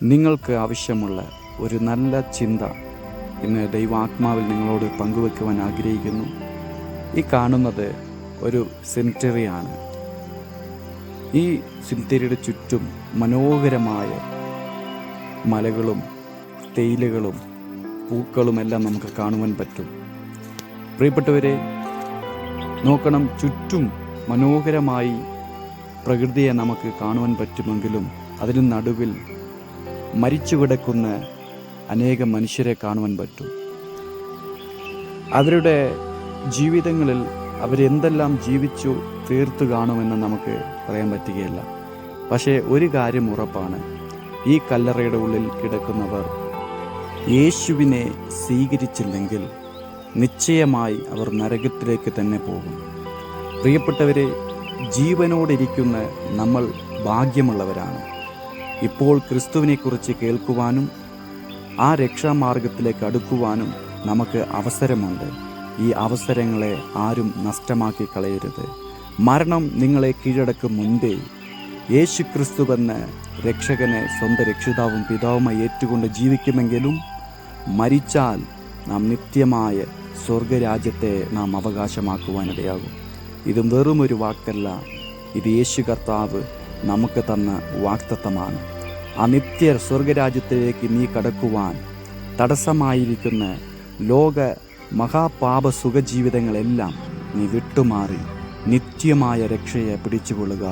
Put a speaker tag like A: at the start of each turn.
A: നിങ്ങൾക്ക് ആവശ്യമുള്ള ഒരു നല്ല ചിന്ത ഇന്ന് ദൈവാത്മാവിൽ നിങ്ങളോട് പങ്കുവെക്കുവാൻ ആഗ്രഹിക്കുന്നു. ഈ കാണുന്നത് ഒരു സെമിത്തേറിയാണ്. ഈ സെമിത്തേരിയുടെ ചുറ്റും മനോഹരമായ മലകളും തേയിലകളും പൂക്കളുമെല്ലാം നമുക്ക് കാണുവാൻ പറ്റും. പ്രിയപ്പെട്ടവരെ, നോക്കണം, ചുറ്റും മനോഹരമായി പ്രകൃതിയെ നമുക്ക് കാണുവാൻ പറ്റുമെങ്കിലും അതിന് നടുവിൽ മരിച്ചു കിടക്കുന്ന അനേകം മനുഷ്യരെ കാണുവാൻ പറ്റും. അവരുടെ ജീവിതങ്ങളിൽ അവരെന്തെല്ലാം ജീവിച്ചു തീർത്തു കാണുമെന്ന് നമുക്ക് പറയാൻ പറ്റുകയില്ല. പക്ഷേ ഒരു കാര്യം ഉറപ്പാണ്, ഈ കല്ലറയുടെ ഉള്ളിൽ കിടക്കുന്നവർ യേശുവിനെ സ്വീകരിച്ചില്ലെങ്കിൽ നിശ്ചയമായി അവർ നരകത്തിലേക്ക് തന്നെ പോകും. പ്രിയപ്പെട്ടവരെ, ജീവനോടിരിക്കുന്ന നമ്മൾ ഭാഗ്യമുള്ളവരാണ്. ഇപ്പോൾ ക്രിസ്തുവിനെക്കുറിച്ച് കേൾക്കുവാനും ആ രക്ഷാമാർഗത്തിലേക്ക് അടുക്കുവാനും നമുക്ക് അവസരമുണ്ട്. ഈ അവസരങ്ങളെ ആരും നഷ്ടമാക്കി കളയരുത്. മരണം നിങ്ങളെ കീഴടക്കും മുൻപേ യേശു ക്രിസ്തുവെന്ന രക്ഷകനെ സ്വന്തം രക്ഷിതാവും പിതാവുമായി ഏറ്റുകൊണ്ട് ജീവിക്കുമെങ്കിലും മരിച്ചാൽ നാം നിത്യമായ സ്വർഗരാജ്യത്തെ നാം അവകാശമാക്കുവാനിടയാകും. ഇത് വെറുമൊരു വാക്കല്ല, ഇത് യേശു കർത്താവ് നമുക്ക് തന്ന വാഗ്ദത്തമാണ്. ആ നിത്യ സ്വർഗരാജ്യത്തിലേക്ക് നീ കടക്കുവാൻ തടസ്സമായിരിക്കുന്ന ലോക മഹാപാപ സുഖജീവിതങ്ങളെല്ലാം നീ വിട്ടുമാറി നിത്യമായ രക്ഷയെ പിടിച്ചുകൊള്ളുക.